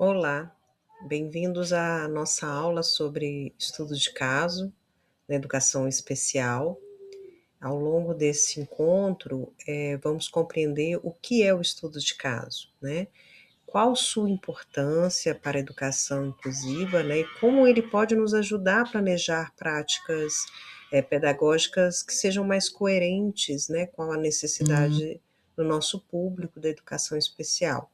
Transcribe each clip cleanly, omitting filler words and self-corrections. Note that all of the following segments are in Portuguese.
Olá, bem-vindos à nossa aula sobre estudo de caso na educação especial. Ao longo desse encontro, vamos compreender o que é o estudo de caso, né? Qual sua importância para a educação inclusiva, né? E como ele pode nos ajudar a planejar práticas, pedagógicas que sejam mais coerentes, né, com a necessidade do nosso público da educação especial.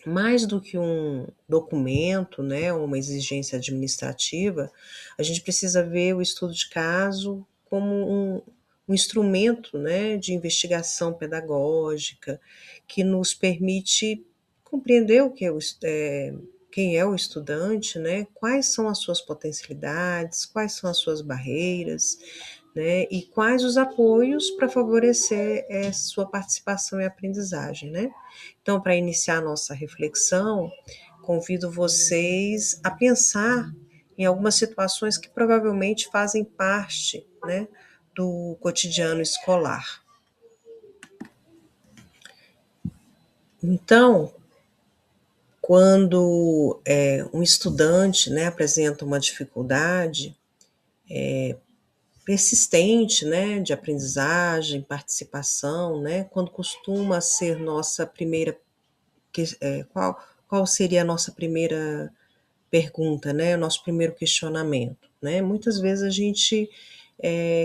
Mais do que um documento, né, uma exigência administrativa, a gente precisa ver o estudo de caso como um instrumento, né, de investigação pedagógica que nos permite compreender o que é quem é o estudante, né, quais são as suas potencialidades, quais são as suas barreiras, né, e quais os apoios para favorecer sua participação e aprendizagem, né? Então, para iniciar a nossa reflexão, convido vocês a pensar em algumas situações que provavelmente fazem parte, né, do cotidiano escolar. Então, quando um estudante, né, apresenta uma dificuldade persistente, né, de aprendizagem, participação, né, quando costuma ser nossa primeira, qual seria a nossa primeira pergunta, né, o nosso primeiro questionamento, né? Muitas vezes a gente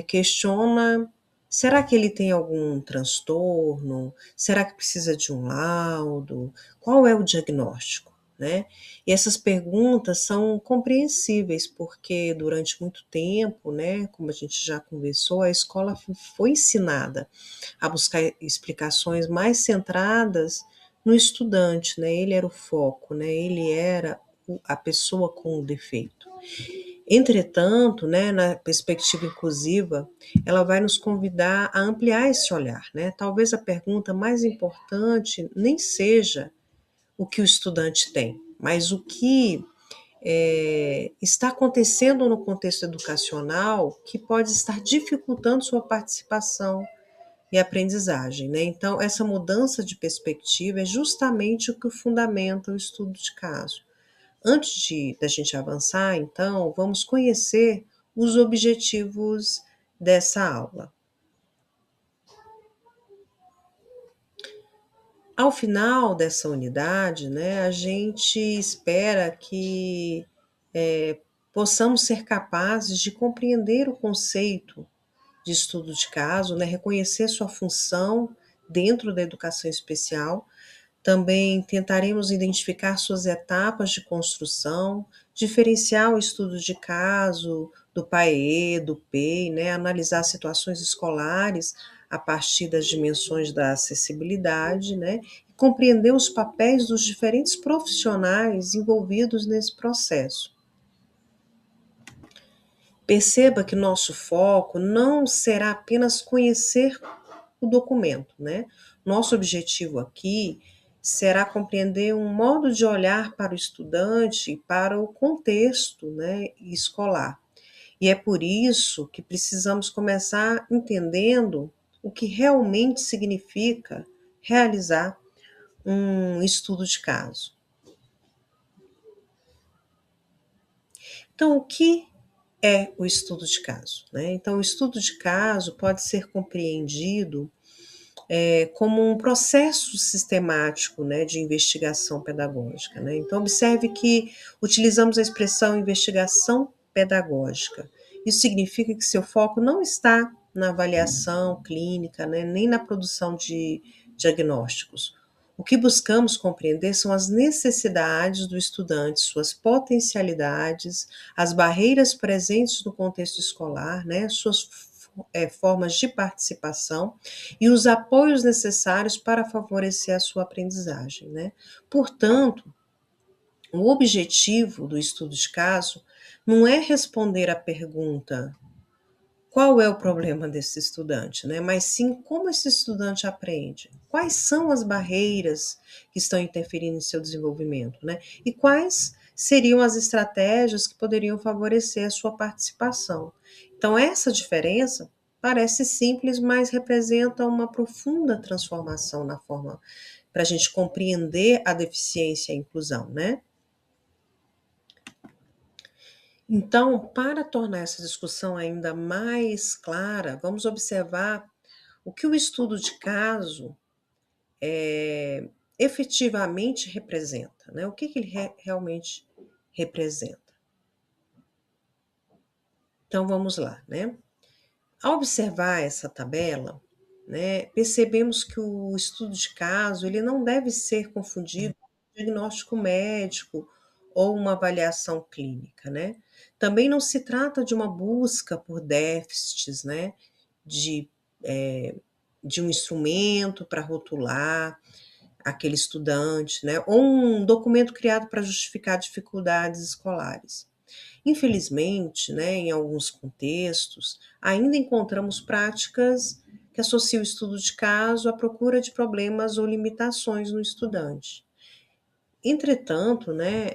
questiona: será que ele tem algum transtorno? Será que precisa de um laudo? Qual é o diagnóstico, né? E essas perguntas são compreensíveis, porque durante muito tempo, né, como a gente já conversou, a escola foi ensinada a buscar explicações mais centradas no estudante, né? Ele era o foco, né? Ele era a pessoa com o defeito. Entretanto, né, na perspectiva inclusiva, ela vai nos convidar a ampliar esse olhar, né? Talvez a pergunta mais importante nem seja o que o estudante tem, mas o que está acontecendo no contexto educacional que pode estar dificultando sua participação e aprendizagem, né? Então, essa mudança de perspectiva é justamente o que fundamenta o estudo de caso. Antes da gente avançar, então, vamos conhecer os objetivos dessa aula. Ao final dessa unidade, né, a gente espera que possamos ser capazes de compreender o conceito de estudo de caso, né, reconhecer sua função dentro da educação especial. Também tentaremos identificar suas etapas de construção, diferenciar o estudo de caso do PAEE, do PEI, né, analisar situações escolares a partir das dimensões da acessibilidade, né, e compreender os papéis dos diferentes profissionais envolvidos nesse processo. Perceba que nosso foco não será apenas conhecer o documento, né? Nosso objetivo aqui será compreender um modo de olhar para o estudante e para o contexto, né, escolar. E é por isso que precisamos começar entendendo o que realmente significa realizar um estudo de caso. Então, o que é o estudo de caso, né? Então, o estudo de caso pode ser compreendido como um processo sistemático, né, de investigação pedagógica, né? Então, observe que utilizamos a expressão investigação pedagógica. Isso significa que seu foco não está na avaliação clínica, né, nem na produção de diagnósticos. O que buscamos compreender são as necessidades do estudante, suas potencialidades, as barreiras presentes no contexto escolar, né, suas formas de participação e os apoios necessários para favorecer a sua aprendizagem, né? Portanto, o objetivo do estudo de caso não é responder à pergunta qual é o problema desse estudante, né? Mas sim como esse estudante aprende, quais são as barreiras que estão interferindo em seu desenvolvimento, né? E quais seriam as estratégias que poderiam favorecer a sua participação. Então, essa diferença parece simples, mas representa uma profunda transformação na forma para a gente compreender a deficiência e a inclusão, né? Então, para tornar essa discussão ainda mais clara, vamos observar o que o estudo de caso efetivamente representa, né? O que ele realmente representa. Então, vamos lá, né? Ao observar essa tabela, né, percebemos que o estudo de caso ele não deve ser confundido com diagnóstico médico ou uma avaliação clínica, né? Também não se trata de uma busca por déficits, né, de, é, de um instrumento para rotular aquele estudante, né, ou um documento criado para justificar dificuldades escolares. Infelizmente, né, em alguns contextos, ainda encontramos práticas que associam o estudo de caso à procura de problemas ou limitações no estudante. Entretanto, né,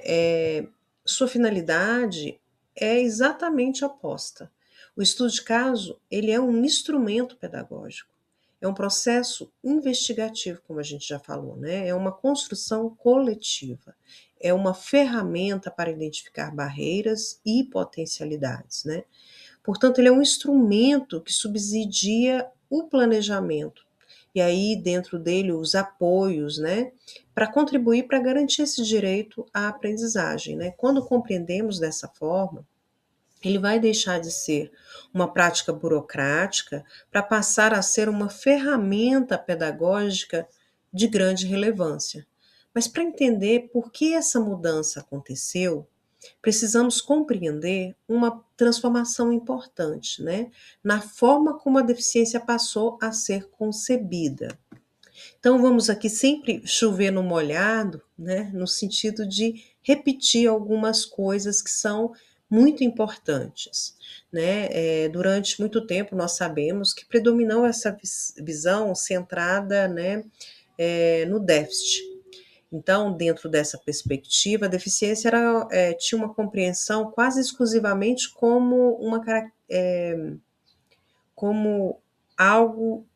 sua finalidade é exatamente oposta. O estudo de caso ele é um instrumento pedagógico, é um processo investigativo, como a gente já falou, né? É uma construção coletiva, é uma ferramenta para identificar barreiras e potencialidades, né? Portanto, ele é um instrumento que subsidia o planejamento. E aí, dentro dele, os apoios, né, para contribuir para garantir esse direito à aprendizagem, né? Quando compreendemos dessa forma, ele vai deixar de ser uma prática burocrática para passar a ser uma ferramenta pedagógica de grande relevância. Mas para entender por que essa mudança aconteceu, precisamos compreender uma transformação importante, né, na forma como a deficiência passou a ser concebida. Então vamos aqui sempre chover no molhado, né, no sentido de repetir algumas coisas que são muito importantes, né? Durante muito tempo nós sabemos que predominou essa visão centrada, né, no déficit. Então, dentro dessa perspectiva, a deficiência tinha uma compreensão quase exclusivamente como algo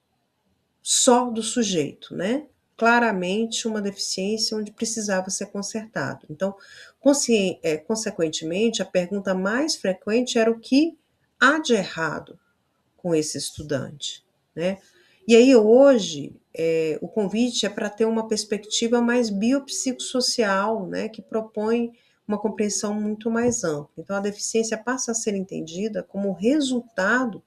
só do sujeito, né? Claramente uma deficiência onde precisava ser consertado. Então, consequentemente, a pergunta mais frequente era o que há de errado com esse estudante, né? E aí hoje o convite é para ter uma perspectiva mais biopsicossocial, né, que propõe uma compreensão muito mais ampla. Então a deficiência passa a ser entendida como resultado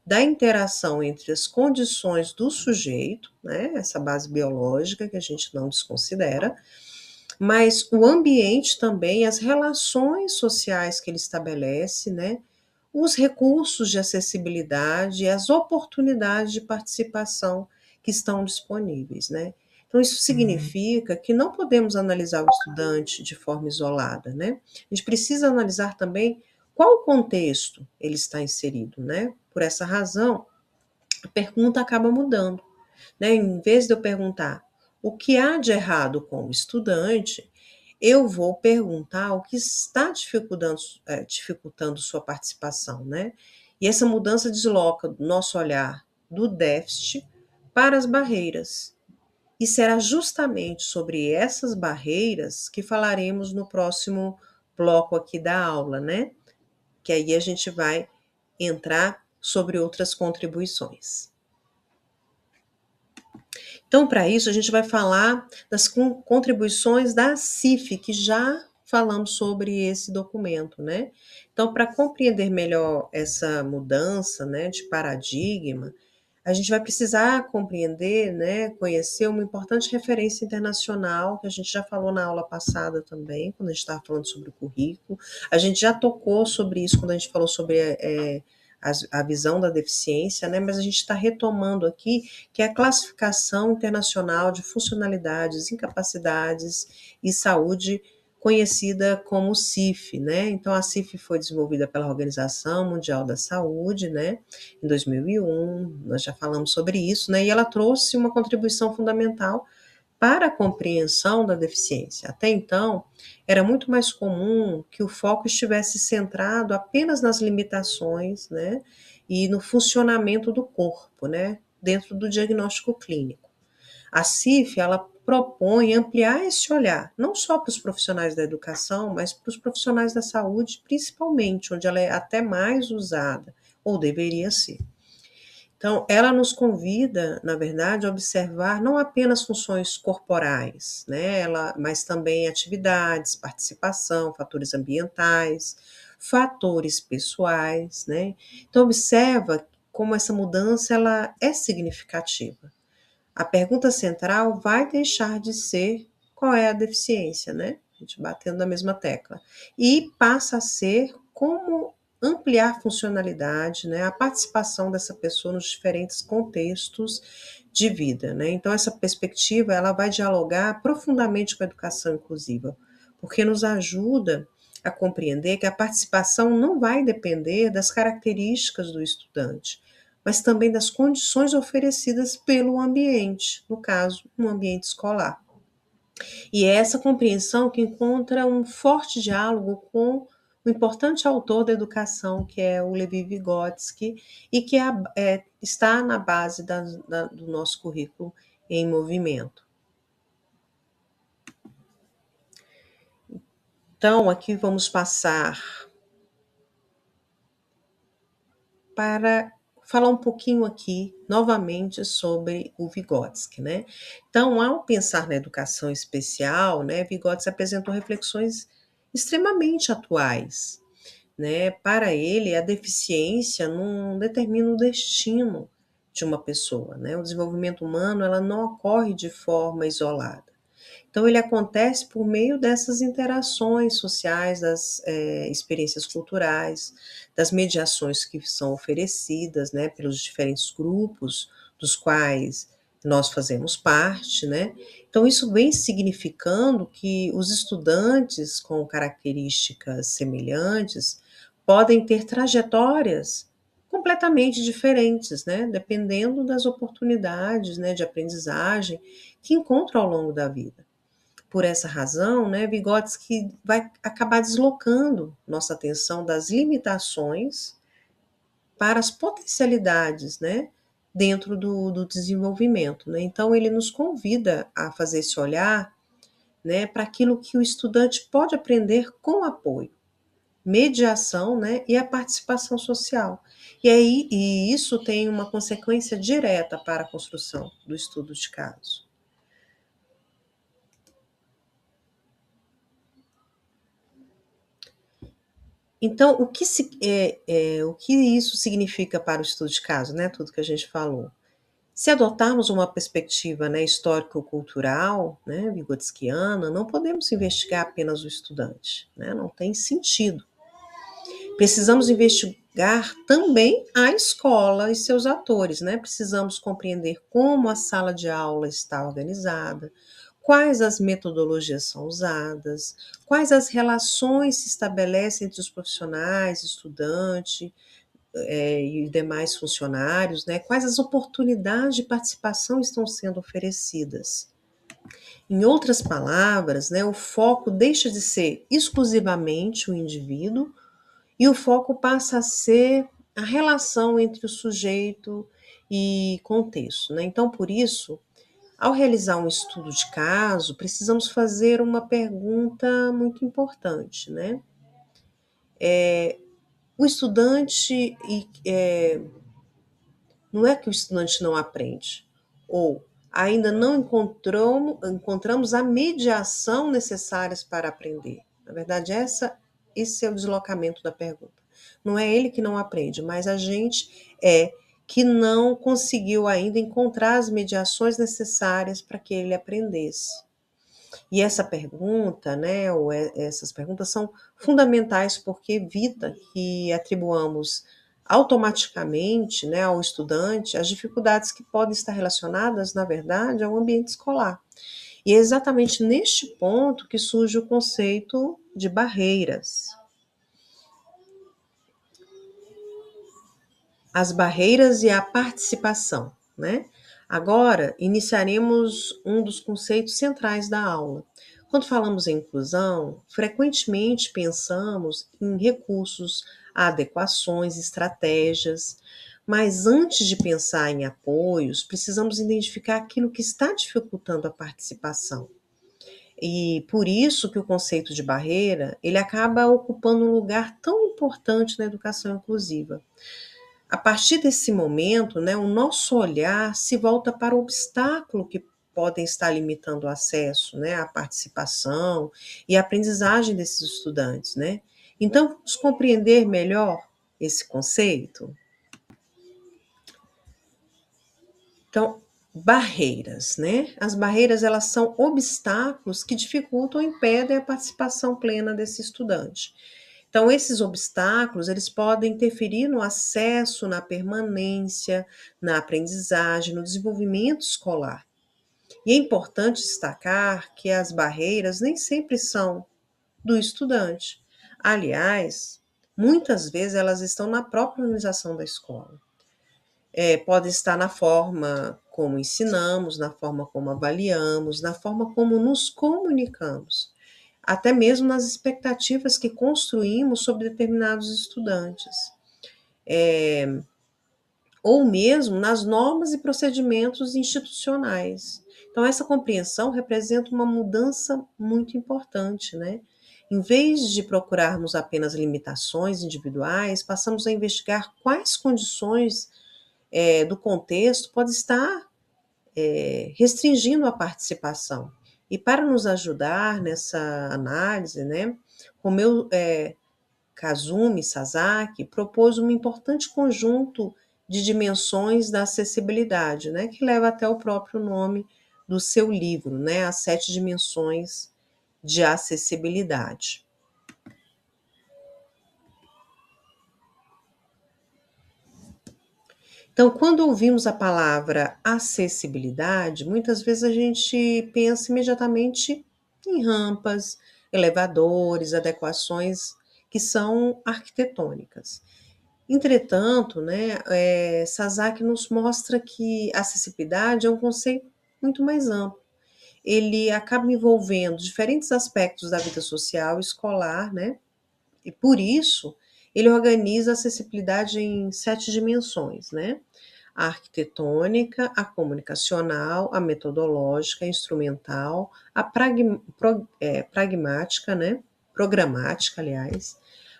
da interação entre as condições do sujeito, né, essa base biológica que a gente não desconsidera, mas o ambiente também, as relações sociais que ele estabelece, né, os recursos de acessibilidade e as oportunidades de participação que estão disponíveis, né? Então, isso significa que não podemos analisar o estudante de forma isolada, né? A gente precisa analisar também qual contexto ele está inserido, né? Por essa razão, a pergunta acaba mudando, né? Em vez de eu perguntar o que há de errado com o estudante, eu vou perguntar o que está dificultando sua participação, né? E essa mudança desloca o nosso olhar do déficit para as barreiras. E será justamente sobre essas barreiras que falaremos no próximo bloco aqui da aula, né? Que aí a gente vai entrar sobre outras contribuições. Então, para isso, a gente vai falar das contribuições da CIF, que já falamos sobre esse documento, né? Então, para compreender melhor essa mudança, né, de paradigma, a gente vai precisar compreender, né, conhecer uma importante referência internacional, que a gente já falou na aula passada também, quando a gente estava falando sobre o currículo. A gente já tocou sobre isso quando a gente falou sobre a visão da deficiência, né, mas a gente está retomando aqui, que é a Classificação Internacional de Funcionalidades, Incapacidades e Saúde, conhecida como CIF, né? Então a CIF foi desenvolvida pela Organização Mundial da Saúde, né? Em 2001, nós já falamos sobre isso, né? E ela trouxe uma contribuição fundamental para a compreensão da deficiência. Até então, era muito mais comum que o foco estivesse centrado apenas nas limitações, né? E no funcionamento do corpo, né? Dentro do diagnóstico clínico. A CIF, ela propõe ampliar esse olhar, não só para os profissionais da educação, mas para os profissionais da saúde, principalmente, onde ela é até mais usada, ou deveria ser. Então, ela nos convida, na verdade, a observar não apenas funções corporais, né, mas também atividades, participação, fatores ambientais, fatores pessoais, né. Então, observa como essa mudança ela é significativa. A pergunta central vai deixar de ser qual é a deficiência, né? A gente batendo na mesma tecla. E passa a ser como ampliar a funcionalidade, né? A participação dessa pessoa nos diferentes contextos de vida, né? Então, essa perspectiva, ela vai dialogar profundamente com a educação inclusiva, porque nos ajuda a compreender que a participação não vai depender das características do estudante, mas também das condições oferecidas pelo ambiente, no caso, um ambiente escolar. E é essa compreensão que encontra um forte diálogo com o importante autor da educação, que é o Levi Vygotsky, e que está na base do nosso currículo em movimento. Então, aqui vamos passar para falar um pouquinho aqui, novamente, sobre o Vygotsky, né? Então, ao pensar na educação especial, né, Vygotsky apresentou reflexões extremamente atuais, né? Para ele, a deficiência não determina o destino de uma pessoa, né? O desenvolvimento humano, ela não ocorre de forma isolada. Então, ele acontece por meio dessas interações sociais, das experiências culturais, das mediações que são oferecidas, né, pelos diferentes grupos dos quais nós fazemos parte, né? Então, isso vem significando que os estudantes com características semelhantes podem ter trajetórias completamente diferentes, né, dependendo das oportunidades, né, de aprendizagem que encontram ao longo da vida. Por essa razão, né, Vygotsky vai acabar deslocando nossa atenção das limitações para as potencialidades, né, dentro do desenvolvimento, né? Então, ele nos convida a fazer esse olhar, né, para aquilo que o estudante pode aprender com apoio, mediação, né, e a participação social. E isso tem uma consequência direta para a construção do estudo de caso. Então, o que isso significa para o estudo de caso, né? Tudo que a gente falou. Se adotarmos uma perspectiva, né, histórico-cultural, né, vigotskiana, não podemos investigar apenas o estudante, né? Não tem sentido. Precisamos investigar também a escola e seus atores, né? Precisamos compreender como a sala de aula está organizada, quais as metodologias são usadas, quais as relações se estabelecem entre os profissionais, estudante, e demais funcionários, né? Quais as oportunidades de participação estão sendo oferecidas. Em outras palavras, né, o foco deixa de ser exclusivamente o indivíduo e o foco passa a ser a relação entre o sujeito e contexto, né? Então, por isso, ao realizar um estudo de caso, precisamos fazer uma pergunta muito importante, né? O estudante, não é que o estudante não aprende, ou ainda não encontramos a mediação necessárias para aprender. Na verdade, esse é o deslocamento da pergunta. Não é ele que não aprende, mas a gente que não conseguiu ainda encontrar as mediações necessárias para que ele aprendesse. E essa pergunta, né, ou essas perguntas são fundamentais porque evita que atribuamos automaticamente, né, ao estudante as dificuldades que podem estar relacionadas, na verdade, ao ambiente escolar. E é exatamente neste ponto que surge o conceito de barreiras. As barreiras e a participação, né? Agora, iniciaremos um dos conceitos centrais da aula. Quando falamos em inclusão, frequentemente pensamos em recursos, adequações, estratégias, Mas antes de pensar em apoios, precisamos identificar aquilo que está dificultando a participação. E por isso que o conceito de barreira, ele acaba ocupando um lugar tão importante na educação inclusiva. A partir desse momento, né, o nosso olhar se volta para o obstáculo que podem estar limitando o acesso, né, à participação e à aprendizagem desses estudantes, né? Então, vamos compreender melhor esse conceito? Então, barreiras, né? As barreiras, elas são obstáculos que dificultam ou impedem a participação plena desse estudante. Então, esses obstáculos, eles podem interferir no acesso, na permanência, na aprendizagem, no desenvolvimento escolar. E é importante destacar que as barreiras nem sempre são do estudante. Aliás, muitas vezes elas estão na própria organização da escola. Pode estar na forma como ensinamos, na forma como avaliamos, na forma como nos comunicamos, até mesmo nas expectativas que construímos sobre determinados estudantes, ou mesmo nas normas e procedimentos institucionais. Então, essa compreensão representa uma mudança muito importante, né? Em vez de procurarmos apenas limitações individuais, passamos a investigar quais condições do contexto pode estar restringindo a participação. E para nos ajudar nessa análise, né, Romeu Kazumi Sasaki propôs um importante conjunto de dimensões da acessibilidade, né, que leva até o próprio nome do seu livro, né, As 7 Dimensões de Acessibilidade. Então, quando ouvimos a palavra acessibilidade, muitas vezes a gente pensa imediatamente em rampas, elevadores, adequações que são arquitetônicas. Entretanto, né, Sasaki nos mostra que a acessibilidade é um conceito muito mais amplo. Ele acaba envolvendo diferentes aspectos da vida social e escolar, né? E por isso ele organiza a acessibilidade em 7 dimensões, né? A arquitetônica, a comunicacional, a metodológica, a instrumental, a pragmática, né? Programática, aliás,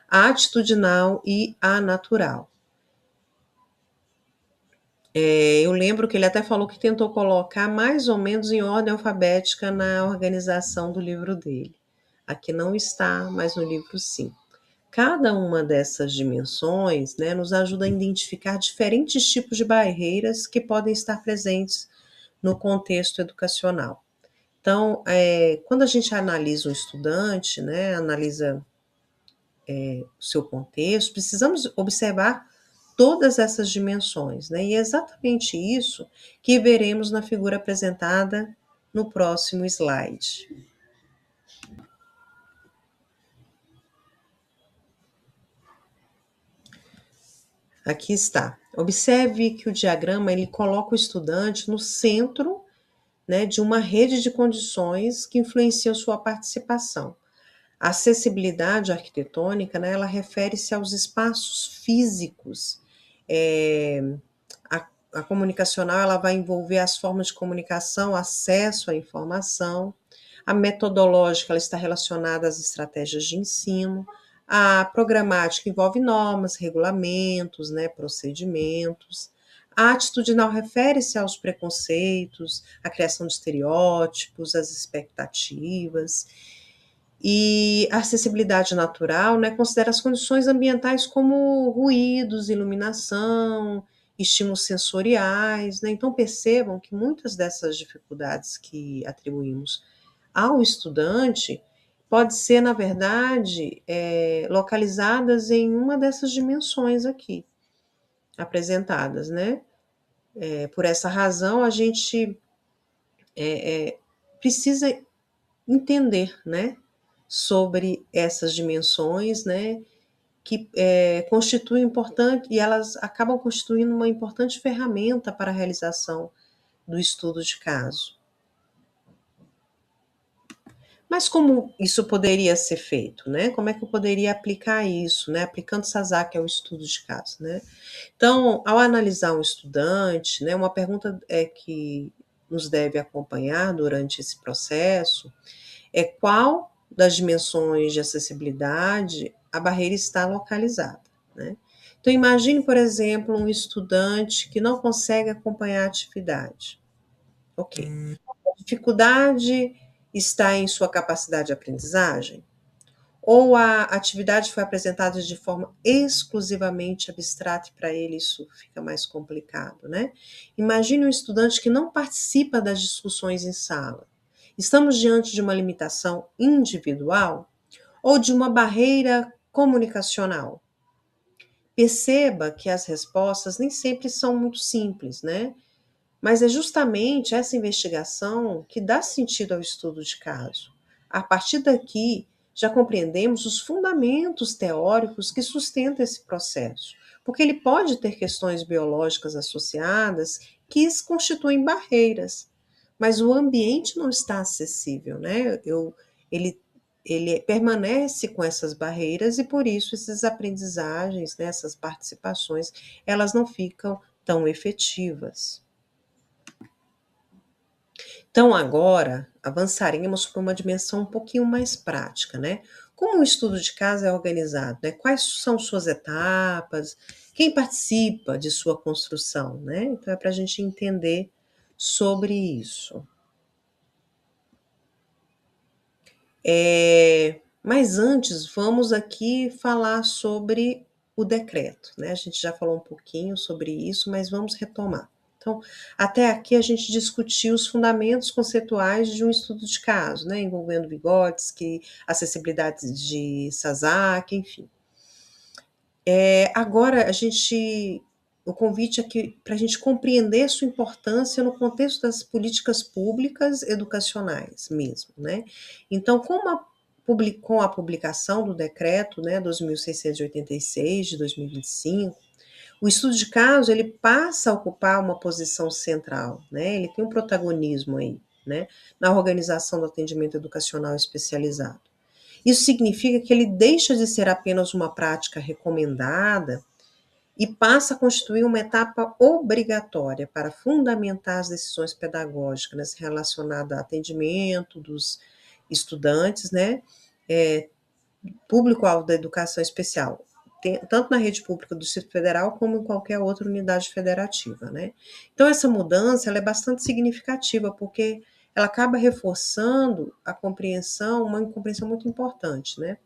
a atitudinal e a natural. Eu lembro que ele até falou que tentou colocar mais ou menos em ordem alfabética na organização do livro dele. Aqui não está, mas no livro sim. Cada uma dessas dimensões, né, nos ajuda a identificar diferentes tipos de barreiras que podem estar presentes no contexto educacional. Então, quando a gente analisa um estudante, né, analisa o seu contexto, precisamos observar todas essas dimensões, né? E é exatamente isso que veremos na figura apresentada no próximo slide. Aqui está. Observe que o diagrama ele coloca o estudante no centro, né, de uma rede de condições que influenciam sua participação. A acessibilidade arquitetônica, né, ela refere-se aos espaços físicos. A comunicacional ela vai envolver as formas de comunicação, acesso à informação. A metodológica ela está relacionada às estratégias de ensino. A programática envolve normas, regulamentos, né, procedimentos. A atitudinal refere-se aos preconceitos, à criação de estereótipos, às expectativas. E a acessibilidade natural, né, considera as condições ambientais como ruídos, iluminação, estímulos sensoriais, né? Então percebam que muitas dessas dificuldades que atribuímos ao estudante pode ser, na verdade, localizadas em uma dessas dimensões aqui apresentadas, né? Por essa razão, a gente precisa entender, né, sobre essas dimensões, né, que constituem importante e elas acabam constituindo uma importante ferramenta para a realização do estudo de caso. Mas como isso poderia ser feito, né? Como é que eu poderia aplicar isso, né? Aplicando Sazak ao estudo de caso, né? Então, ao analisar um estudante, né, uma pergunta que nos deve acompanhar durante esse processo é qual das dimensões de acessibilidade a barreira está localizada, né? Então, imagine, por exemplo, um estudante que não consegue acompanhar a atividade. Ok. A dificuldade está em sua capacidade de aprendizagem? Ou a atividade foi apresentada de forma exclusivamente abstrata e para ele isso fica mais complicado, né? Imagine um estudante que não participa das discussões em sala. Estamos diante de uma limitação individual ou de uma barreira comunicacional? Perceba que as respostas nem sempre são muito simples, né? Mas é justamente essa investigação que dá sentido ao estudo de caso. A partir daqui, já compreendemos os fundamentos teóricos que sustentam esse processo, porque ele pode ter questões biológicas associadas que constituem barreiras, mas o ambiente não está acessível, né? Ele, ele permanece com essas barreiras e por isso essas aprendizagens, né, essas participações, elas não ficam tão efetivas. Então, agora avançaremos para uma dimensão um pouquinho mais prática, né? Como o estudo de caso é organizado, né? Quais são suas etapas? Quem participa de sua construção, né? Então, é para a gente entender sobre isso. Mas antes, vamos aqui falar sobre o decreto, né? A gente já falou um pouquinho sobre isso, mas vamos retomar. Então, até aqui a gente discutiu os fundamentos conceituais de um estudo de caso, né? Envolvendo Vygotsky, acessibilidade de Sazak, enfim. Agora o convite aqui para a gente compreender sua importância no contexto das políticas públicas educacionais mesmo, né? Então, com a publicação do decreto, né, 2686 de 2025, o estudo de caso ele passa a ocupar uma posição central, né? Ele tem um protagonismo aí, né, na organização do atendimento educacional especializado. Isso significa que ele deixa de ser apenas uma prática recomendada e passa a constituir uma etapa obrigatória para fundamentar as decisões pedagógicas relacionadas ao atendimento dos estudantes, né, público-alvo da educação especial, tanto na rede pública do Distrito Federal como em qualquer outra unidade federativa, né. Então essa mudança ela é bastante significativa, porque ela acaba reforçando uma compreensão muito importante, né.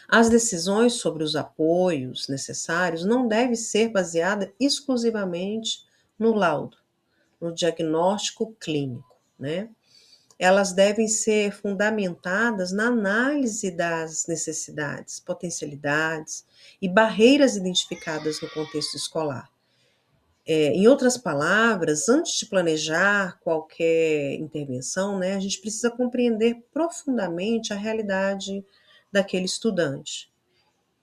As decisões sobre os apoios necessários não devem ser baseadas exclusivamente no laudo, no diagnóstico clínico, né? Elas devem ser fundamentadas na análise das necessidades, potencialidades e barreiras identificadas no contexto escolar. Em outras palavras, antes de planejar qualquer intervenção, né, a gente precisa compreender profundamente a realidade daquele estudante,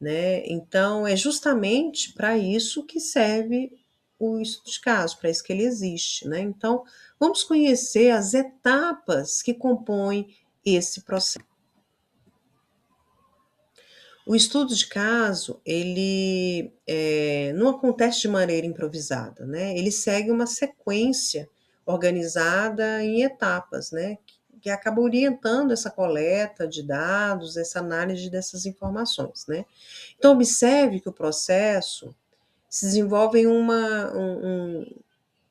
né? Então, é justamente para isso que serve o estudo de caso, para isso que ele existe, né? Então, vamos conhecer as etapas que compõem esse processo. O estudo de caso, ele não acontece de maneira improvisada, né? Ele segue uma sequência organizada em etapas, né? Que acaba orientando essa coleta de dados, essa análise dessas informações, né? Então, observe que o processo se desenvolve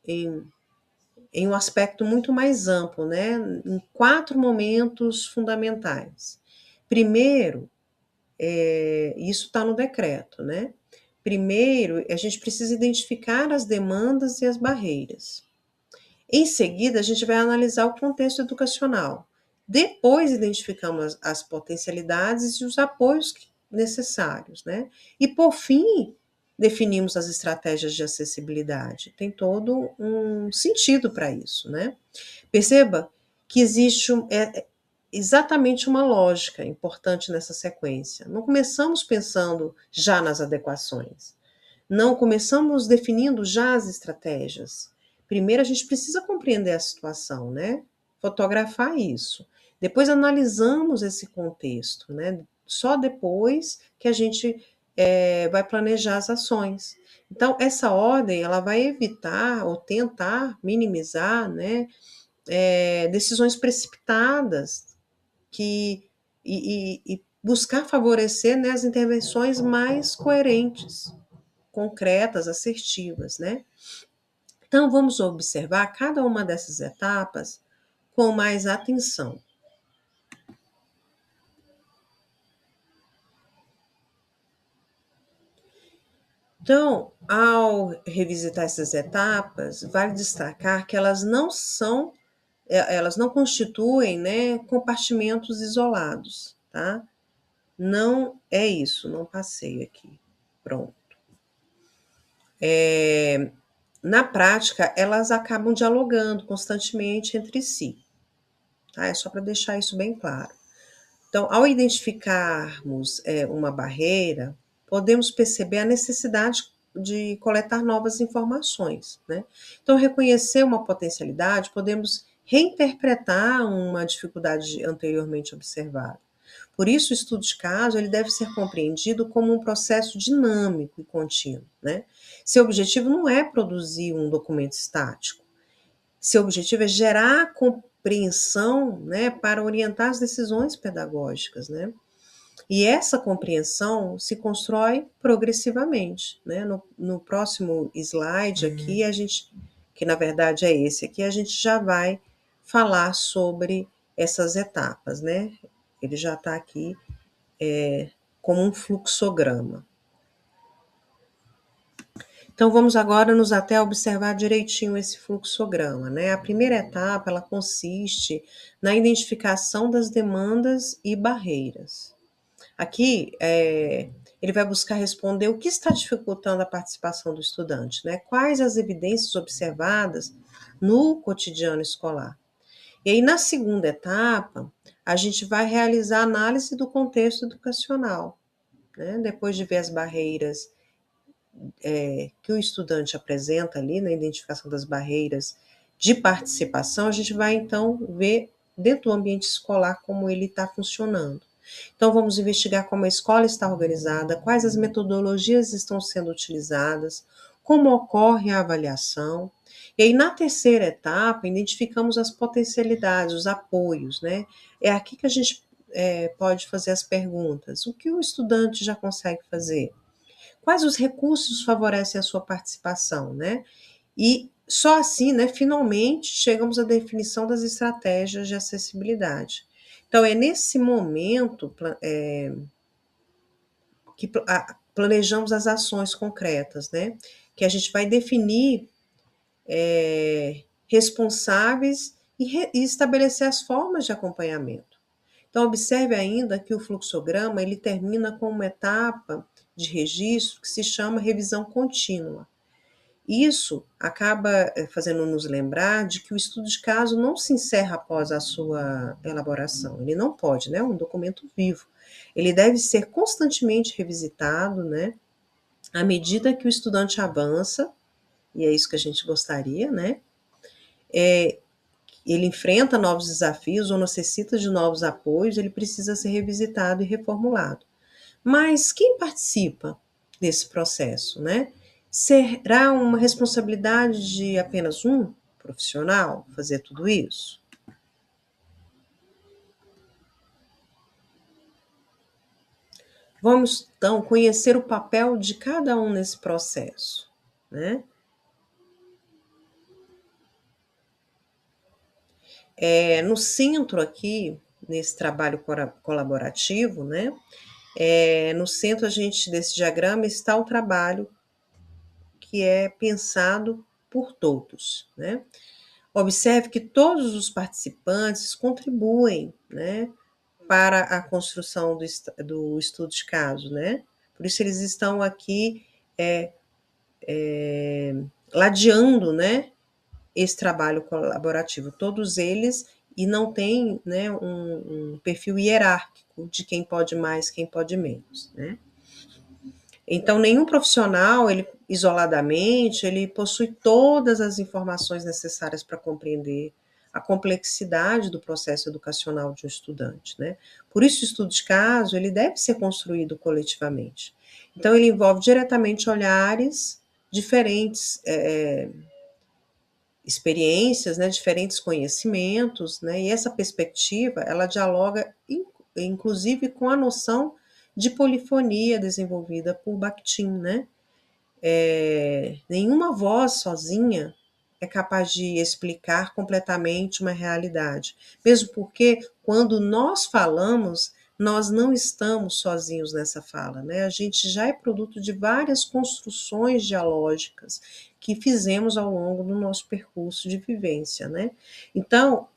em, em um aspecto muito mais amplo, né? Em 4 momentos fundamentais. Primeiro, isso está no decreto, né? Primeiro, a gente precisa identificar as demandas e as barreiras. Em seguida, a gente vai analisar o contexto educacional. Depois, identificamos as potencialidades e os apoios necessários, né? E, por fim, definimos as estratégias de acessibilidade. Tem todo um sentido para isso, né? Perceba que existe exatamente uma lógica importante nessa sequência. Não começamos pensando já nas adequações. Não começamos definindo já as estratégias. Primeiro a gente precisa compreender a situação, né? Fotografar isso. Depois analisamos esse contexto, né? Só depois que a gente vai planejar as ações. Então, essa ordem ela vai evitar ou tentar minimizar, né, decisões precipitadas que, e buscar favorecer, né, as intervenções mais coerentes, concretas, assertivas, né? Então, vamos observar cada uma dessas etapas com mais atenção. Então, ao revisitar essas etapas, vale destacar que elas não constituem, né, compartimentos isolados, tá? Não é isso, não passei aqui. Pronto. Na prática, elas acabam dialogando constantemente entre si, tá? É só para deixar isso bem claro. Então, ao identificarmos uma barreira, podemos perceber a necessidade de coletar novas informações, né? Então, reconhecer uma potencialidade, podemos reinterpretar uma dificuldade anteriormente observada. Por isso, o estudo de caso ele deve ser compreendido como um processo dinâmico e contínuo, né? Seu objetivo não é produzir um documento estático. Seu objetivo é gerar compreensão, né, para orientar as decisões pedagógicas, né? E essa compreensão se constrói progressivamente, né? No próximo slide aqui, a gente, que na verdade é esse aqui, a gente já vai falar sobre essas etapas, né? Ele já está aqui como um fluxograma. Então vamos agora nos até observar direitinho esse fluxograma, né? A primeira etapa, ela consiste na identificação das demandas e barreiras. Aqui, ele vai buscar responder o que está dificultando a participação do estudante, né? Quais as evidências observadas no cotidiano escolar. E aí, na segunda etapa, a gente vai realizar a análise do contexto educacional, né? Depois de ver as barreiras que o estudante apresenta ali na identificação das barreiras de participação, a gente vai então ver dentro do ambiente escolar como ele está funcionando. Então, vamos investigar como a escola está organizada, quais as metodologias estão sendo utilizadas, como ocorre a avaliação. E aí, na terceira etapa, identificamos as potencialidades, os apoios, né? É aqui que a gente pode fazer as perguntas. O que o estudante já consegue fazer? Quais os recursos favorecem a sua participação, né? E só assim, né, finalmente, chegamos à definição das estratégias de acessibilidade. Então, é nesse momento que planejamos as ações concretas, né? Que a gente vai definir responsáveis e estabelecer as formas de acompanhamento. Então, observe ainda que o fluxograma ele termina com uma etapa de registro que se chama revisão contínua. Isso acaba fazendo nos lembrar de que o estudo de caso não se encerra após a sua elaboração. Ele não pode, né? É um documento vivo. Ele deve ser constantemente revisitado, né? À medida que o estudante avança, e é isso que a gente gostaria, né? Ele enfrenta novos desafios ou necessita de novos apoios, ele precisa ser revisitado e reformulado. Mas quem participa desse processo, né? Será uma responsabilidade de apenas um profissional fazer tudo isso? Vamos então conhecer o papel de cada um nesse processo, né? No centro aqui, nesse trabalho colaborativo, né? No centro desse diagrama está o trabalho que é pensado por todos, né? Observe que todos os participantes contribuem, né, para a construção do estudo de caso, né? Por isso eles estão aqui ladeando, né, esse trabalho colaborativo, todos eles, e não tem, né, um perfil hierárquico de quem pode mais, quem pode menos, né? Então, nenhum profissional, ele isoladamente, ele possui todas as informações necessárias para compreender a complexidade do processo educacional de um estudante, né? Por isso, o estudo de caso, ele deve ser construído coletivamente. Então, ele envolve diretamente olhares diferentes, experiências, né, diferentes conhecimentos, né, e essa perspectiva, ela dialoga, inclusive, com a noção de polifonia desenvolvida por Bakhtin, né? Nenhuma voz sozinha é capaz de explicar completamente uma realidade, mesmo porque quando nós falamos, nós não estamos sozinhos nessa fala, né? A gente já é produto de várias construções dialógicas que fizemos ao longo do nosso percurso de vivência, né? Então,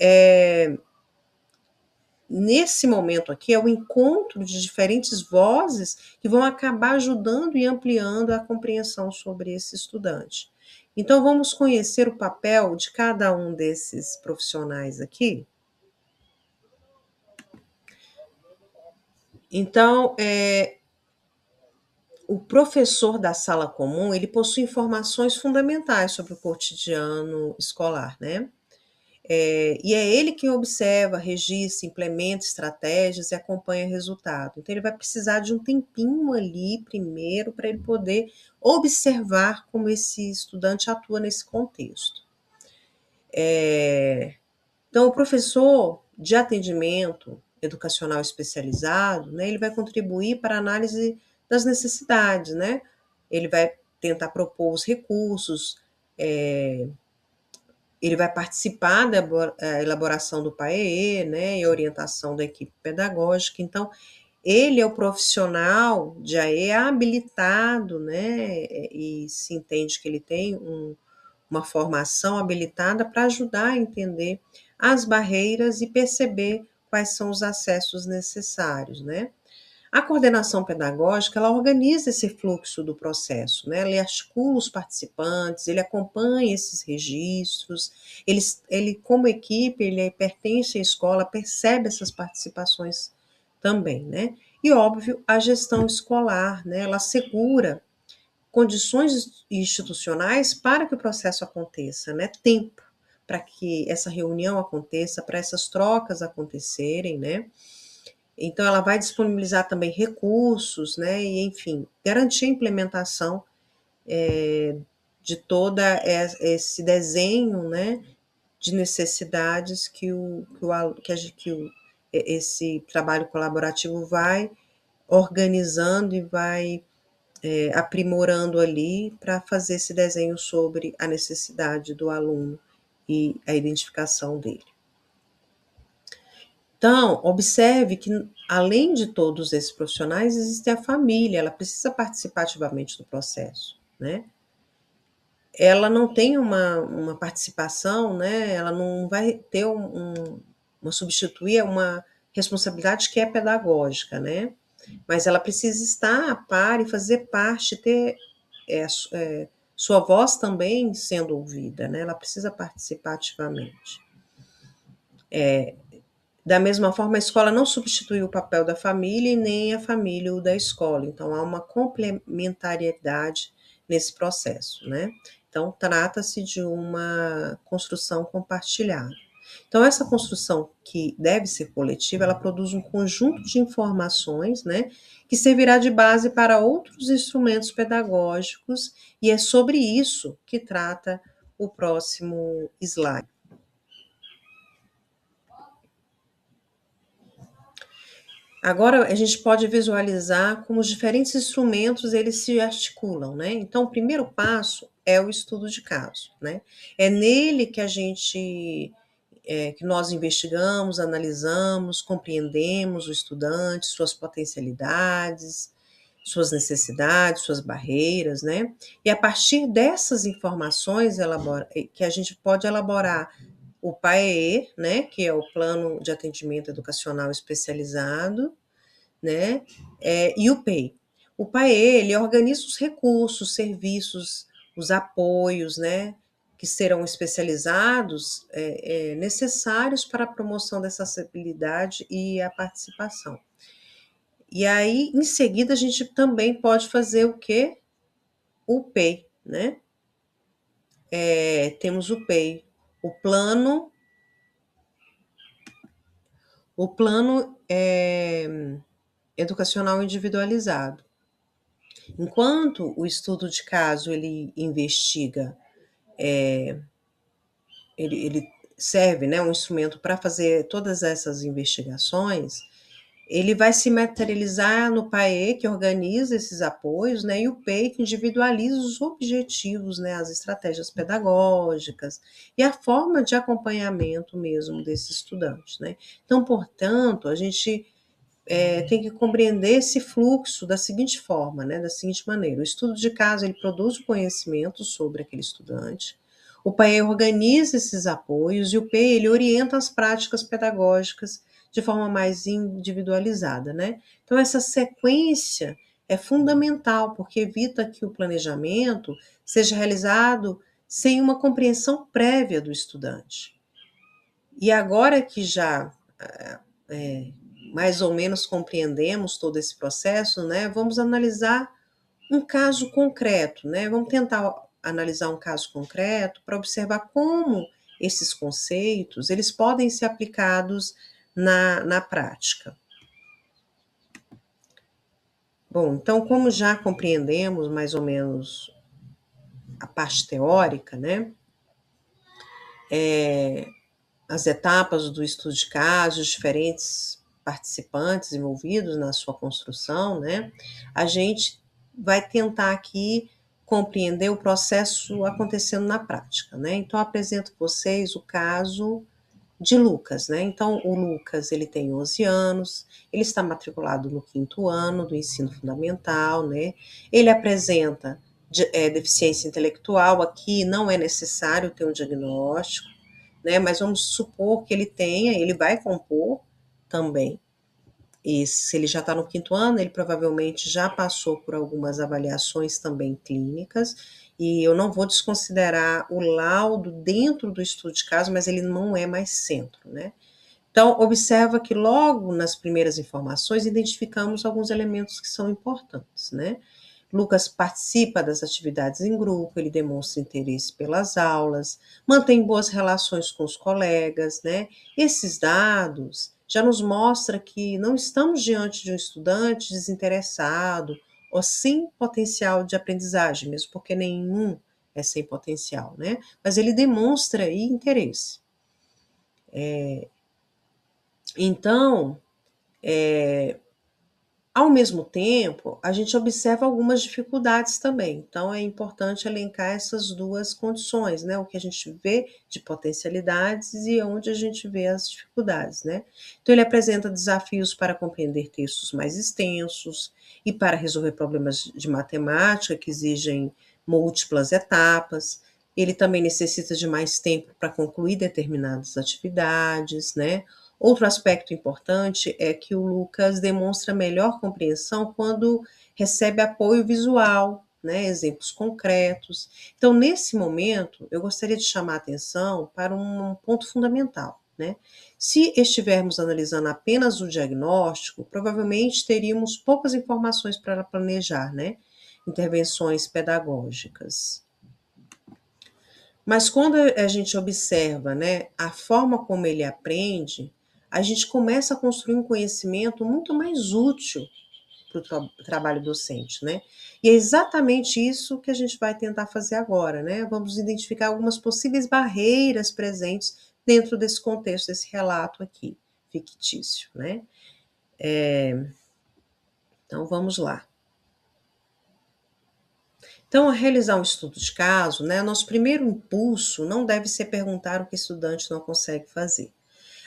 nesse momento aqui é o encontro de diferentes vozes que vão acabar ajudando e ampliando a compreensão sobre esse estudante. Então, vamos conhecer o papel de cada um desses profissionais aqui. Então, o professor da sala comum, ele possui informações fundamentais sobre o cotidiano escolar, né? E é ele quem observa, registra, implementa estratégias e acompanha resultado. Então, ele vai precisar de um tempinho ali primeiro para ele poder observar como esse estudante atua nesse contexto. Então, o professor de atendimento educacional especializado, né, ele vai contribuir para a análise das necessidades, né? Ele vai tentar propor os recursos, ele vai participar da elaboração do PAEE, né, e orientação da equipe pedagógica. Então, ele é o profissional de AE habilitado, né, e se entende que ele tem uma formação habilitada para ajudar a entender as barreiras e perceber quais são os acessos necessários, né? A coordenação pedagógica, ela organiza esse fluxo do processo, né? Ele articula os participantes, ele acompanha esses registros, ele como equipe, ele pertence à escola, percebe essas participações também, né? E, óbvio, a gestão escolar, né? Ela assegura condições institucionais para que o processo aconteça, né? Tempo para que essa reunião aconteça, para essas trocas acontecerem, né? Então, ela vai disponibilizar também recursos, né? E, enfim, garantir a implementação de todo esse desenho, né? De necessidades que esse trabalho colaborativo vai organizando e vai aprimorando ali para fazer esse desenho sobre a necessidade do aluno e a identificação dele. Então, observe que, além de todos esses profissionais, existe a família, ela precisa participar ativamente do processo, né? Ela não tem uma participação, né? Ela não vai ter substituir uma responsabilidade que é pedagógica, né? Mas ela precisa estar a par e fazer parte, ter sua voz também sendo ouvida, né? Ela precisa participar ativamente. Da mesma forma, a escola não substitui o papel da família e nem a família o da escola. Então, há uma complementariedade nesse processo, né? Então, trata-se de uma construção compartilhada. Então, essa construção que deve ser coletiva, ela produz um conjunto de informações, né, que servirá de base para outros instrumentos pedagógicos, e é sobre isso que trata o próximo slide. Agora a gente pode visualizar como os diferentes instrumentos eles se articulam, né? Então, o primeiro passo é o estudo de caso, né? É nele que que nós investigamos, analisamos, compreendemos o estudante, suas potencialidades, suas necessidades, suas barreiras, né? E a partir dessas informações que a gente pode elaborar o PAEE, né? Que é o Plano de Atendimento Educacional Especializado, né? E o PEI. O PAE, ele organiza os recursos, serviços, os apoios, né? Que serão especializados, necessários para a promoção dessa acessibilidade e a participação. E aí, em seguida, a gente também pode fazer o quê? O PEI, né? Temos o PEI, o Plano o plano educacional individualizado. Enquanto o estudo de caso ele investiga, ele serve, né, um instrumento para fazer todas essas investigações, ele vai se materializar no PAE, que organiza esses apoios, né, e o PEI, que individualiza os objetivos, né, as estratégias pedagógicas e a forma de acompanhamento mesmo desse estudante, né. Então, portanto, a gente tem que compreender esse fluxo da seguinte forma, né, da seguinte maneira: o estudo de caso ele produz o conhecimento sobre aquele estudante, o PAE organiza esses apoios e o PEI ele orienta as práticas pedagógicas de forma mais individualizada, né? Então essa sequência é fundamental porque evita que o planejamento seja realizado sem uma compreensão prévia do estudante. E agora que já é, mais ou menos compreendemos todo esse processo, né, vamos analisar um caso concreto, né? Vamos tentar analisar um caso concreto para observar como esses conceitos eles podem ser aplicados na prática. Bom, então, como já compreendemos mais ou menos a parte teórica, né? As etapas do estudo de casos, os diferentes participantes envolvidos na sua construção, né? A gente vai tentar aqui compreender o processo acontecendo na prática, né? Então, apresento para vocês o caso de Lucas, né? Então, o Lucas, ele tem 11 anos, ele está matriculado no 5º ano do ensino fundamental, né? Ele apresenta deficiência intelectual, aqui não é necessário ter um diagnóstico, né? Mas vamos supor que ele tenha, ele vai compor também. E se ele já está no 5º ano, ele provavelmente já passou por algumas avaliações também clínicas, e eu não vou desconsiderar o laudo dentro do estudo de caso, mas ele não é mais centro, né? Então, observa que logo nas primeiras informações identificamos alguns elementos que são importantes, né? Lucas participa das atividades em grupo, ele demonstra interesse pelas aulas, mantém boas relações com os colegas, né? Esses dados já nos mostram que não estamos diante de um estudante desinteressado ou sem potencial de aprendizagem, mesmo porque nenhum é sem potencial, né? Mas ele demonstra aí interesse. Então, ao mesmo tempo, a gente observa algumas dificuldades também. Então, é importante elencar essas duas condições, né? O que a gente vê de potencialidades e onde a gente vê as dificuldades, né? Então, ele apresenta desafios para compreender textos mais extensos e para resolver problemas de matemática que exigem múltiplas etapas. Ele também necessita de mais tempo para concluir determinadas atividades, né? Outro aspecto importante é que o Lucas demonstra melhor compreensão quando recebe apoio visual, né, exemplos concretos. Então, nesse momento, eu gostaria de chamar a atenção para um ponto fundamental, né? Se estivermos analisando apenas o diagnóstico, provavelmente teríamos poucas informações para planejar, né, intervenções pedagógicas. Mas quando a gente observa, né, a forma como ele aprende, a gente começa a construir um conhecimento muito mais útil para o trabalho docente, né? E é exatamente isso que a gente vai tentar fazer agora, né? Vamos identificar algumas possíveis barreiras presentes dentro desse contexto, desse relato aqui, fictício, né? Então, vamos lá. Então, a realizar um estudo de caso, né, nosso primeiro impulso não deve ser perguntar o que o estudante não consegue fazer.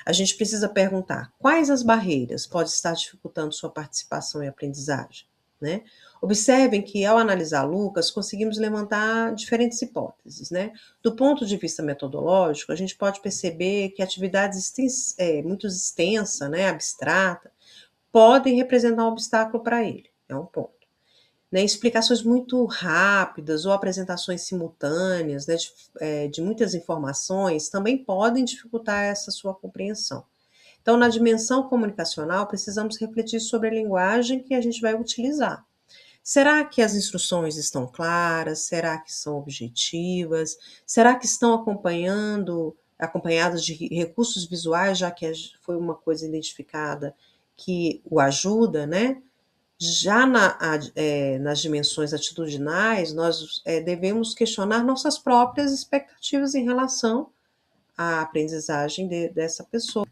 A gente precisa perguntar quais as barreiras podem estar dificultando sua participação e aprendizagem, né? Observem que ao analisar Lucas, conseguimos levantar diferentes hipóteses, né? Do ponto de vista metodológico, a gente pode perceber que atividades muito extensa, né, abstrata, podem representar um obstáculo para ele. É um ponto. Né, explicações muito rápidas ou apresentações simultâneas, né, de muitas informações também podem dificultar essa sua compreensão. Então, na dimensão comunicacional, precisamos refletir sobre a linguagem que a gente vai utilizar. Será que as instruções estão claras? Será que são objetivas? Será que estão acompanhando acompanhadas de recursos visuais, já que foi uma coisa identificada que o ajuda, né? Já nas dimensões atitudinais, nós devemos questionar nossas próprias expectativas em relação à aprendizagem dessa pessoa.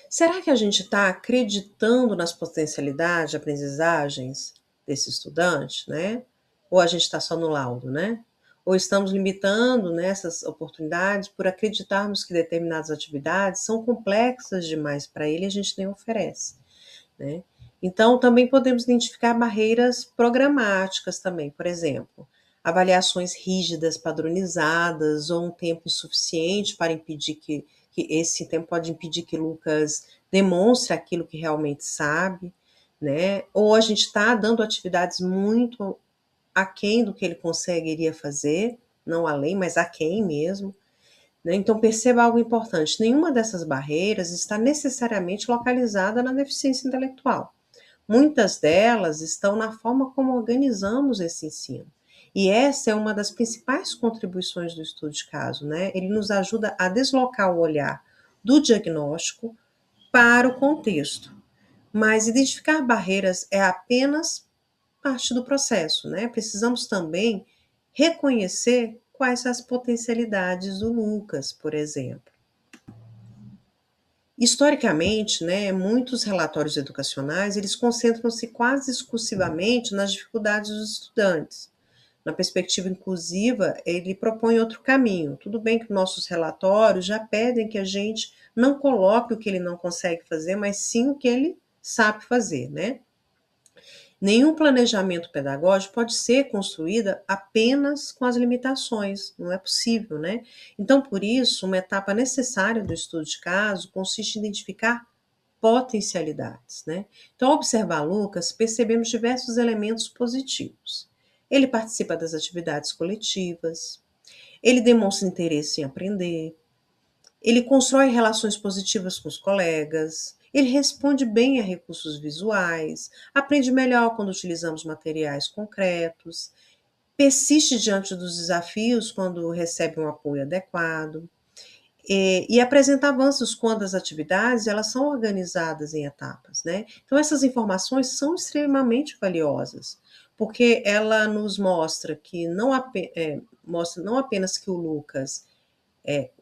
Será que a gente está acreditando nas potencialidades de aprendizagens desse estudante, né? Ou a gente está só no laudo, né? Ou estamos limitando nessas oportunidades por acreditarmos que determinadas atividades são complexas demais para ele e a gente nem oferece, né? Então, também podemos identificar barreiras programáticas também, por exemplo, avaliações rígidas, padronizadas, ou um tempo insuficiente para impedir que esse tempo pode impedir que Lucas demonstre aquilo que realmente sabe, né? Ou a gente está dando atividades muito aquém do que ele conseguiria fazer, não além, mas aquém mesmo, né? Então, perceba algo importante: nenhuma dessas barreiras está necessariamente localizada na deficiência intelectual. Muitas delas estão na forma como organizamos esse ensino. E essa é uma das principais contribuições do estudo de caso, né? Ele nos ajuda a deslocar o olhar do diagnóstico para o contexto. Mas identificar barreiras é apenas parte do processo, né? Precisamos também reconhecer quais são as potencialidades do Lucas, por exemplo. Historicamente, né, muitos relatórios educacionais, eles concentram-se quase exclusivamente nas dificuldades dos estudantes. Na perspectiva inclusiva, ele propõe outro caminho. Tudo bem que nossos relatórios já pedem que a gente não coloque o que ele não consegue fazer, mas sim o que ele sabe fazer, né? Nenhum planejamento pedagógico pode ser construído apenas com as limitações, não é possível, né? Então, por isso, uma etapa necessária do estudo de caso consiste em identificar potencialidades, né? Então, ao observar Lucas, percebemos diversos elementos positivos. Ele participa das atividades coletivas, ele demonstra interesse em aprender, ele constrói relações positivas com os colegas, ele responde bem a recursos visuais, aprende melhor quando utilizamos materiais concretos, persiste diante dos desafios quando recebe um apoio adequado e apresenta avanços quando as atividades elas são organizadas em etapas, né? Então essas informações são extremamente valiosas, porque ela nos mostra que mostra não apenas que o Lucas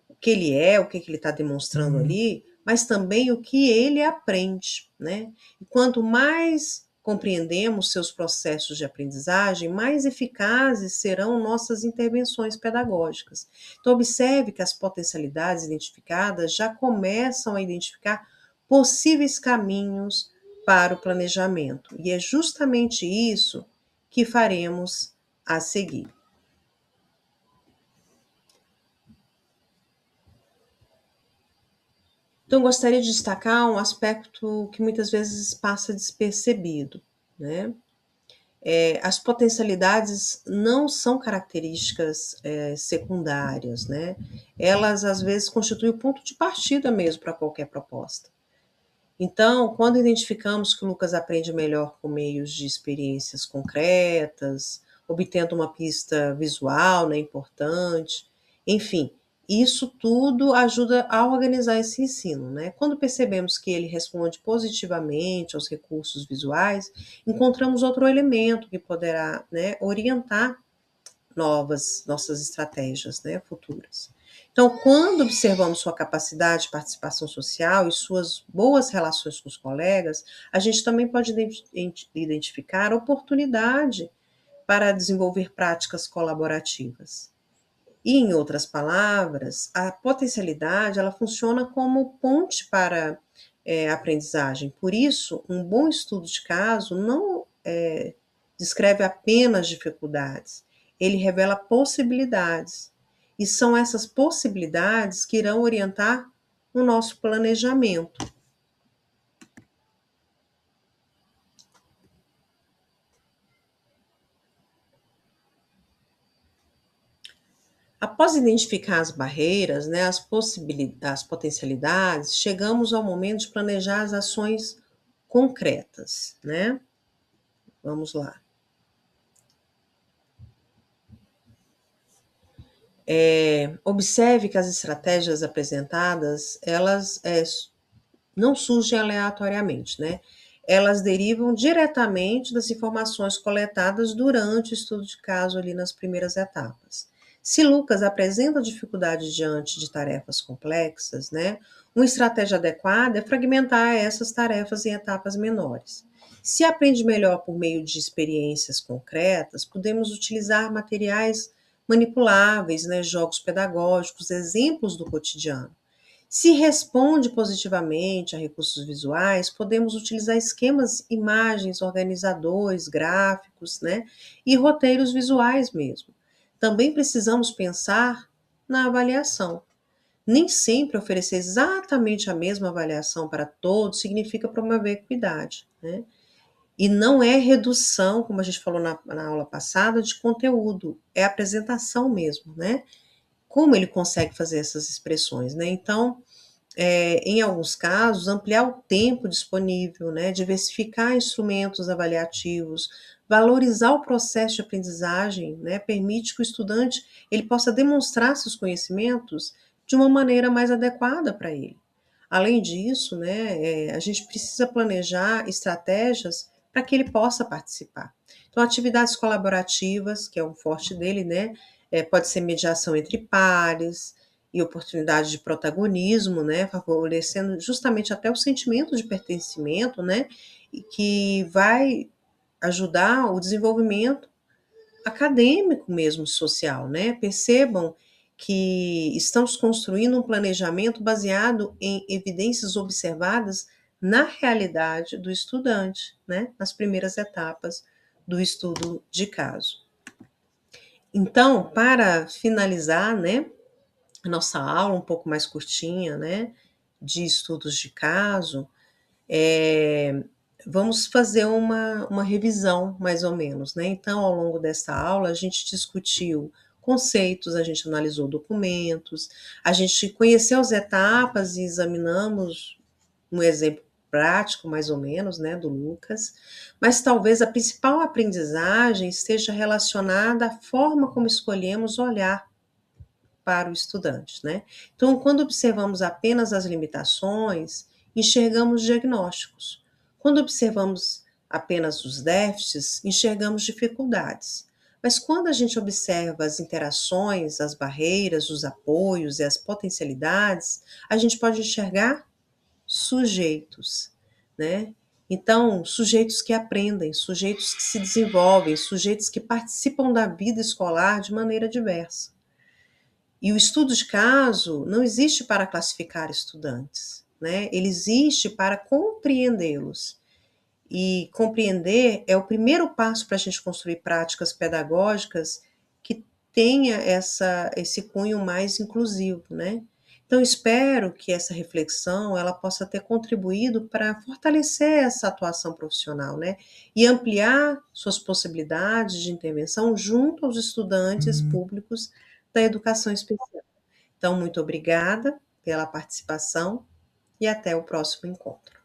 o que ele é, o que ele está demonstrando ali, mas também o que ele aprende, né? E quanto mais compreendemos seus processos de aprendizagem, mais eficazes serão nossas intervenções pedagógicas. Então, observe que as potencialidades identificadas já começam a identificar possíveis caminhos para o planejamento, e é justamente isso que faremos a seguir. Então, gostaria de destacar um aspecto que muitas vezes passa despercebido, né? As potencialidades não são características secundárias, né? Elas, às vezes, constituem o ponto de partida mesmo para qualquer proposta. Então, quando identificamos que o Lucas aprende melhor por meios de experiências concretas, obtendo uma pista visual, né, importante, enfim, isso tudo ajuda a organizar esse ensino, né? Quando percebemos que ele responde positivamente aos recursos visuais, encontramos outro elemento que poderá, né, orientar nossas estratégias, né, futuras. Então, quando observamos sua capacidade de participação social e suas boas relações com os colegas, a gente também pode identificar oportunidade para desenvolver práticas colaborativas. E, em outras palavras, a potencialidade ela funciona como ponte para a aprendizagem. Por isso, um bom estudo de caso não descreve apenas dificuldades, ele revela possibilidades. E são essas possibilidades que irão orientar o nosso planejamento. Após identificar as barreiras, né, as potencialidades, chegamos ao momento de planejar as ações concretas, né? Vamos lá. Observe que as estratégias apresentadas, elas não surgem aleatoriamente, né? Elas derivam diretamente das informações coletadas durante o estudo de caso ali nas primeiras etapas. Se Lucas apresenta dificuldade diante de tarefas complexas, né, uma estratégia adequada é fragmentar essas tarefas em etapas menores. Se aprende melhor por meio de experiências concretas, podemos utilizar materiais manipuláveis, né, jogos pedagógicos, exemplos do cotidiano. Se responde positivamente a recursos visuais, podemos utilizar esquemas, imagens, organizadores, gráficos, né? E roteiros visuais mesmo. Também precisamos pensar na avaliação. Nem sempre oferecer exatamente a mesma avaliação para todos significa promover equidade, né? E não é redução, como a gente falou na aula passada, de conteúdo, é apresentação mesmo, né? Como ele consegue fazer essas expressões, né? Então, em alguns casos, ampliar o tempo disponível, né, diversificar instrumentos avaliativos, valorizar o processo de aprendizagem, né, permite que o estudante ele possa demonstrar seus conhecimentos de uma maneira mais adequada para ele. Além disso, né, a gente precisa planejar estratégias para que ele possa participar. Então, atividades colaborativas, que é um forte dele, né, pode ser mediação entre pares, e oportunidade de protagonismo, né, favorecendo justamente até o sentimento de pertencimento, né, e que vai ajudar o desenvolvimento acadêmico mesmo, social, né? Percebam que estamos construindo um planejamento baseado em evidências observadas na realidade do estudante, né, nas primeiras etapas do estudo de caso. Então, para finalizar, né, a nossa aula um pouco mais curtinha, né, de estudos de caso, é, vamos fazer uma revisão, mais ou menos, né? Então, ao longo dessa aula, a gente discutiu conceitos, a gente analisou documentos, a gente conheceu as etapas e examinamos um exemplo prático, mais ou menos, né, do Lucas, mas talvez a principal aprendizagem esteja relacionada à forma como escolhemos olhar para o estudante, né? Então, quando observamos apenas as limitações, enxergamos diagnósticos. Quando observamos apenas os déficits, enxergamos dificuldades. Mas quando a gente observa as interações, as barreiras, os apoios e as potencialidades, a gente pode enxergar sujeitos, né? Então, sujeitos que aprendem, sujeitos que se desenvolvem, sujeitos que participam da vida escolar de maneira diversa. E o estudo de caso não existe para classificar estudantes, né? Ele existe para compreendê-los. E compreender é o primeiro passo para a gente construir práticas pedagógicas que tenha esse cunho mais inclusivo, né? Então, espero que essa reflexão ela possa ter contribuído para fortalecer essa atuação profissional, né? E ampliar suas possibilidades de intervenção junto aos estudantes públicos da educação especial. Então, muito obrigada pela participação e até o próximo encontro.